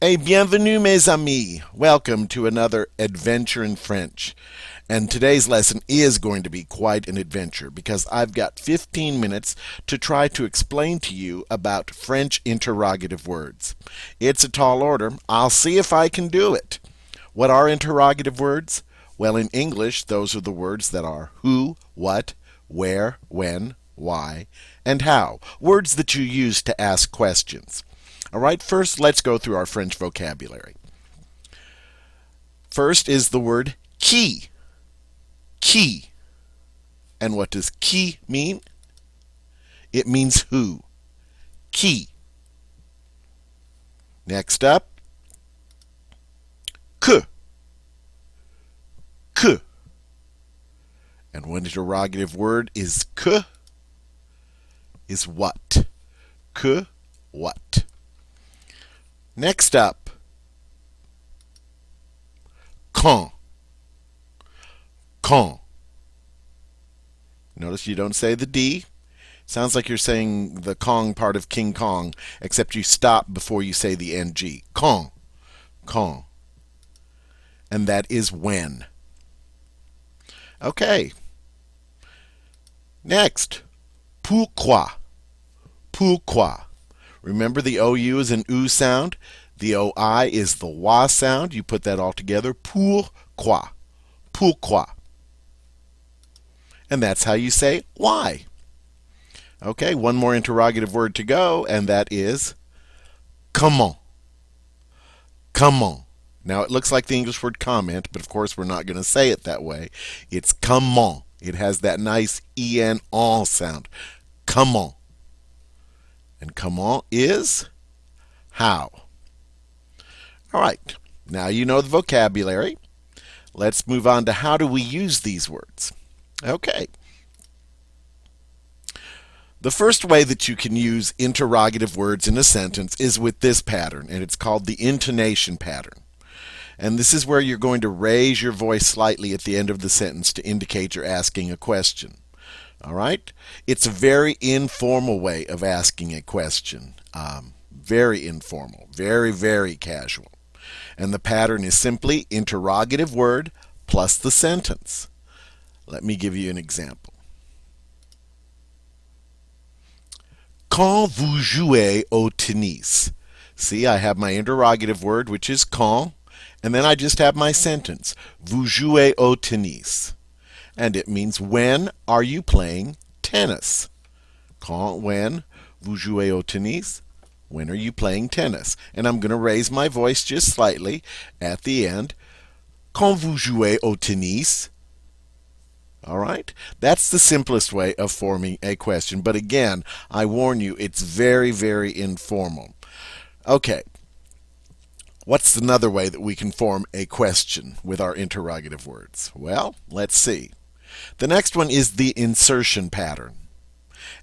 Hey, bienvenue mes amis. Welcome to another adventure in French. And today's lesson is going to be quite an adventure because I've got 15 minutes to try to explain to you about French interrogative words. It's a tall order. I'll see if I can do it. What are interrogative words? Well, in English, those are the words that are who, what, where, when, why, and how. Words that you use to ask questions. All right, first let's go through our French vocabulary. First is the word qui. Qui. And what does qui mean? It means who. Qui. Next up, que. Que. And one interrogative word is que, is what. Que, what. Next up, quand. Quand. Notice you don't say the D. Sounds like you're saying the Kong part of King Kong, except you stop before you say the NG. Quand. Quand. And that is when. Okay. Next, pourquoi. Pourquoi. Remember the OU is an OO sound. The OI is the WA sound. You put that all together. Pourquoi. Pourquoi. And that's how you say why. Okay, one more interrogative word to go, and that is comment. Comment. Now it looks like the English word comment, but of course we're not going to say it that way. It's comment. It has that nice en sound. Comment. And comment is how. All right, now you know the vocabulary. Let's move on to how do we use these words. Okay. The first way that you can use interrogative words in a sentence is with this pattern, and it's called the intonation pattern. And this is where you're going to raise your voice slightly at the end of the sentence to indicate you're asking a question. All right? It's a very informal way of asking a question. Very informal, very, very casual. And the pattern is simply interrogative word plus the sentence. Let me give you an example. Quand vous jouez au tennis? See, I have my interrogative word, which is quand, and then I just have my sentence. Vous jouez au tennis. And it means when are you playing tennis? Quand, when, vous jouez au tennis? When are you playing tennis? And I'm going to raise my voice just slightly at the end. Quand vous jouez au tennis? All right? That's the simplest way of forming a question. But again, I warn you, it's very, very informal. Okay. What's another way that we can form a question with our interrogative words? Well, let's see. The next one is the insertion pattern.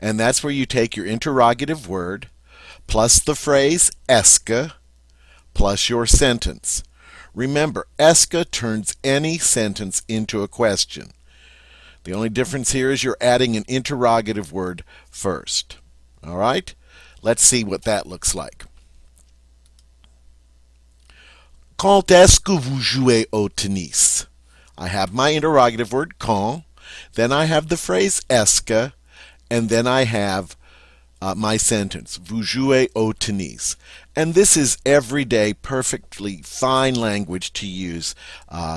And that's where you take your interrogative word plus the phrase est-ce que plus your sentence. Remember, est-ce que turns any sentence into a question. The only difference here is you're adding an interrogative word first. All right? Let's see what that looks like. Quand est-ce que vous jouez au tennis? I have my interrogative word quand, then I have the phrase est-ce que, and then I have my sentence, vous jouez au tennis. And this is everyday, perfectly fine language to use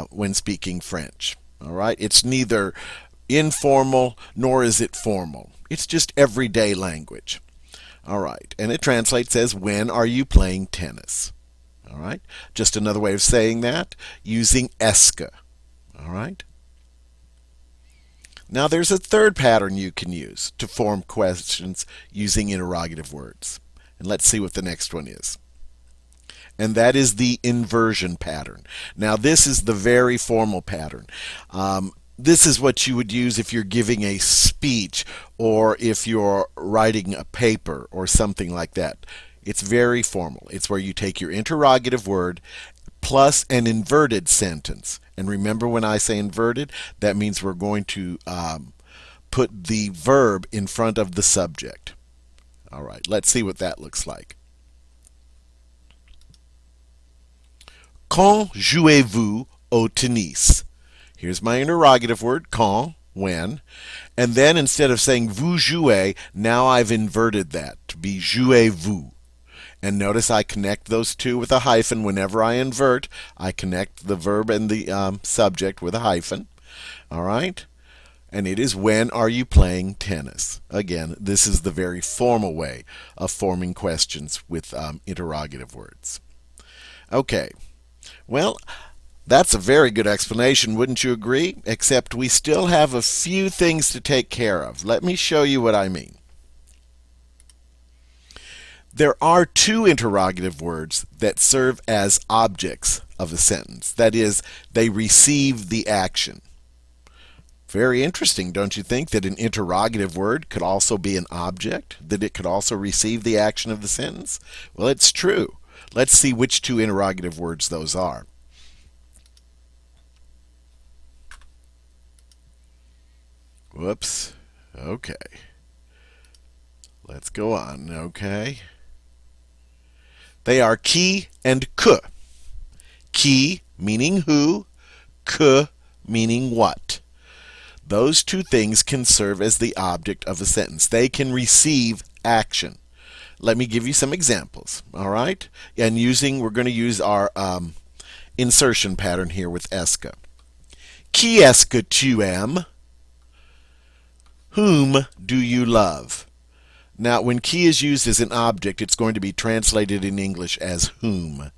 when speaking French. All right? It's neither informal nor is it formal. It's just everyday language. All right. And it translates as, when are you playing tennis? All right. Just another way of saying that, using est-ce que. All right. Now there's a third pattern you can use to form questions using interrogative words. And let's see what the next one is. And that is the inversion pattern. Now this is the very formal pattern. This is what you would use if you're giving a speech or if you're writing a paper or something like that. It's very formal. It's where you take your interrogative word plus an inverted sentence. And remember, when I say inverted, that means we're going to put the verb in front of the subject. All right, let's see what that looks like. Quand jouez-vous au tennis? Here's my interrogative word, quand, when. And then instead of saying vous jouez, now I've inverted that to be jouez-vous. And notice I connect those two with a hyphen. Whenever I invert, I connect the verb and the subject with a hyphen. All right? And it is when are you playing tennis? Again, this is the very formal way of forming questions with interrogative words. Okay. Well, that's a very good explanation, wouldn't you agree? Except we still have a few things to take care of. Let me show you what I mean. There are two interrogative words that serve as objects of a sentence. That is, they receive the action. Very interesting, don't you think, that an interrogative word could also be an object? That it could also receive the action of the sentence? Well, it's true. Let's see which two interrogative words those are. Whoops. Okay. Let's go on. Okay. They are qui and que. Qui meaning who, que meaning what. Those two things can serve as the object of a sentence. They can receive action. Let me give you some examples. All right? And we're going to use our insertion pattern here with est ce. Qui est-ce que tu aimes? Whom do you love? Now, when qui is used as an object, it's going to be translated in English as whom.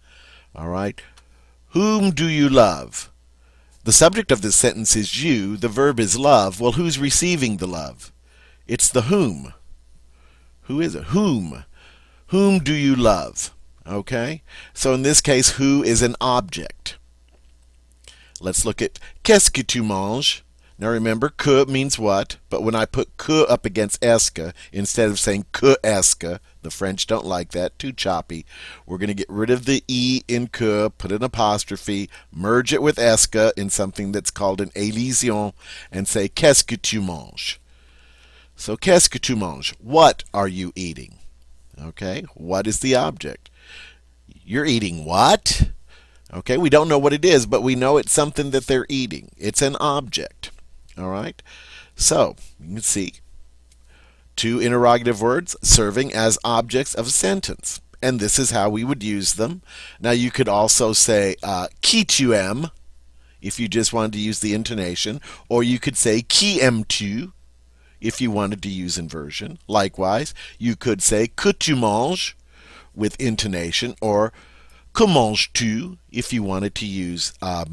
All right? Whom do you love? The subject of this sentence is you. The verb is love. Well, who's receiving the love? It's the whom. Who is it? Whom. Whom do you love? Okay? So in this case, who is an object. Let's look at qu'est-ce que tu manges? Now remember, que means what, but when I put que up against est ce, instead of saying que est ce, the French don't like that, too choppy, we're going to get rid of the e in que, put an apostrophe, merge it with est ce in something that's called an elision, and say qu'est-ce que tu manges? So qu'est-ce que tu manges? What are you eating? Okay, what is the object? You're eating what? Okay, we don't know what it is, but we know it's something that they're eating. It's an object. All right, so you can see two interrogative words serving as objects of a sentence, and this is how we would use them. Now you could also say qui tu aimes if you just wanted to use the intonation, or you could say qui aimes-tu if you wanted to use inversion. Likewise, you could say que tu manges with intonation, or que manges-tu if you wanted to use the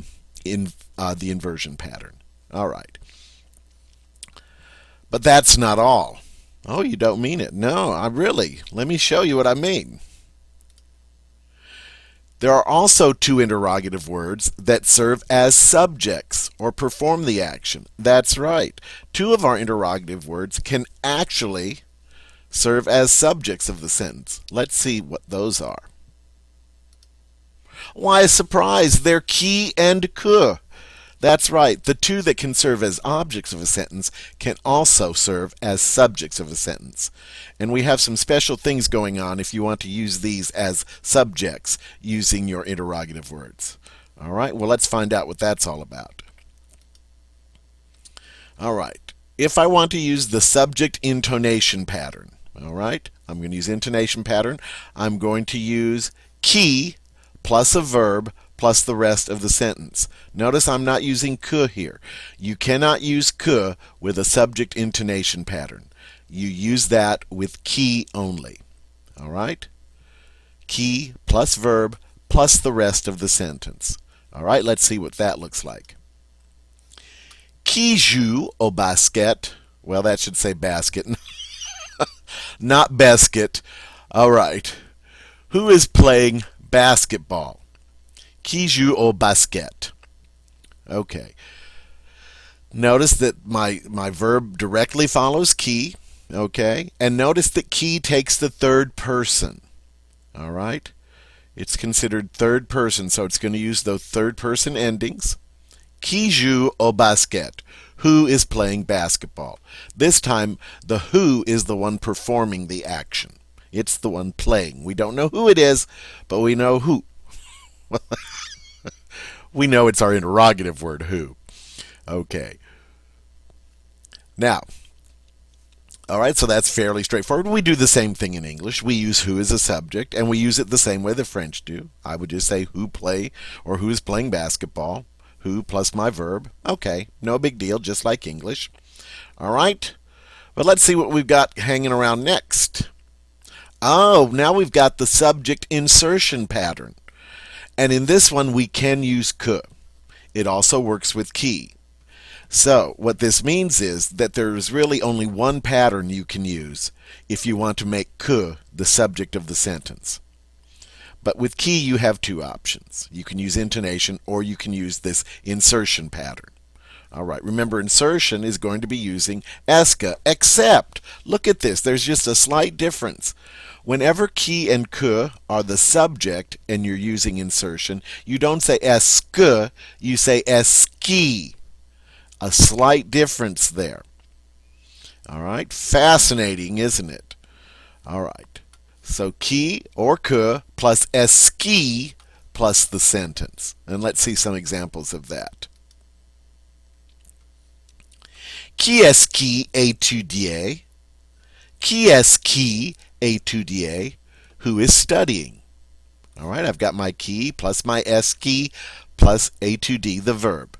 inversion pattern. All right. But that's not all. Oh, you don't mean it. No, let me show you what I mean. There are also two interrogative words that serve as subjects or perform the action. That's right. Two of our interrogative words can actually serve as subjects of the sentence. Let's see what those are. Why, surprise, they're qui and que. That's right. The two that can serve as objects of a sentence can also serve as subjects of a sentence. And we have some special things going on if you want to use these as subjects using your interrogative words. All right, well, let's find out what that's all about. All right, if I want to use the subject intonation pattern, all right, I'm going to use intonation pattern. I'm going to use qui plus a verb plus the rest of the sentence. Notice I'm not using que here. You cannot use que with a subject intonation pattern. You use that with qui only. All right? Qui plus verb plus the rest of the sentence. All right, let's see what that looks like. Qui joue au basket? Well, that should say basket, not basket. All right. Who is playing basketball? Qui joue au basket? Okay. Notice that my verb directly follows qui. Okay. And notice that qui takes the third person. All right. It's considered third person, so it's going to use those third person endings. Qui joue au basket? Who is playing basketball? This time, the who is the one performing the action. It's the one playing. We don't know who it is, but we know who. We know it's our interrogative word, who. Okay. Now, all right, so that's fairly straightforward. We do the same thing in English. We use who as a subject, and we use it the same way the French do. I would just say who play or who is playing basketball. Who plus my verb. Okay, no big deal, just like English. All right, but let's see what we've got hanging around next. Oh, now we've got the subject insertion pattern. And in this one, we can use que. It also works with qui. So what this means is that there's really only one pattern you can use if you want to make que the subject of the sentence. But with qui, you have two options. You can use intonation or you can use this insertion pattern. All right, remember insertion is going to be using esque, except, look at this, there's just a slight difference. Whenever qui and que are the subject and you're using insertion, you don't say esque, you say esqui. A slight difference there. All right, fascinating, isn't it? All right, so qui or que plus esqui plus the sentence. And let's see some examples of that. Qui est-ce qui étudie? Qui est-ce qui étudie? Who is studying? All right, I've got my qui plus my esqui plus étudie, the verb.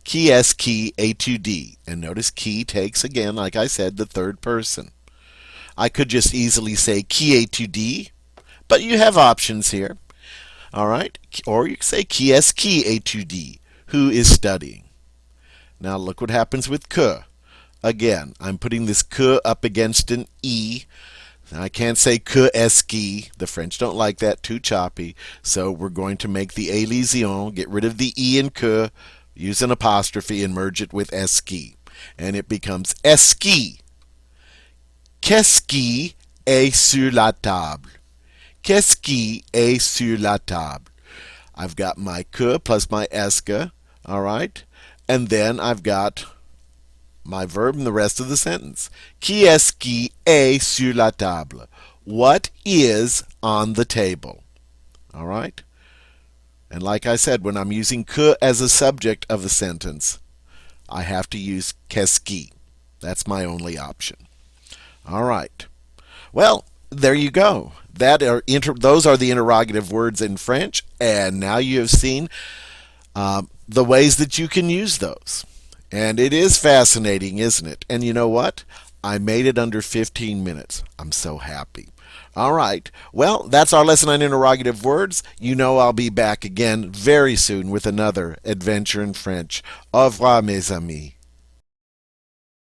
Qui est-ce qui étudie? And notice qui takes, again, like I said, the third person. I could just easily say qui étudie, but you have options here. All right, or you can say qui est-ce qui étudie? Who is studying? Now look what happens with que. Again, I'm putting this que up against an e. I can't say que est-ce qui. The French don't like that, too choppy. So we're going to make the elision, get rid of the e in que, use an apostrophe and merge it with est-ce qui. And it becomes est-ce qui. Qu'est-ce qui est sur la table? Qu'est-ce qui est sur la table? I've got my que plus my esque, all right? And then I've got my verb in the rest of the sentence. Qui est-ce qui est sur la table? What is on the table? All right? And like I said, when I'm using que as a subject of the sentence, I have to use qu'est-ce qui. That's my only option. All right. Well, there you go. Those are the interrogative words in French, and now you have seen the ways that you can use those. And it is fascinating, isn't it? And you know what? I made it under 15 minutes. I'm so happy. All right. Well, that's our lesson on interrogative words. You know I'll be back again very soon with another adventure in French. Au revoir, mes amis.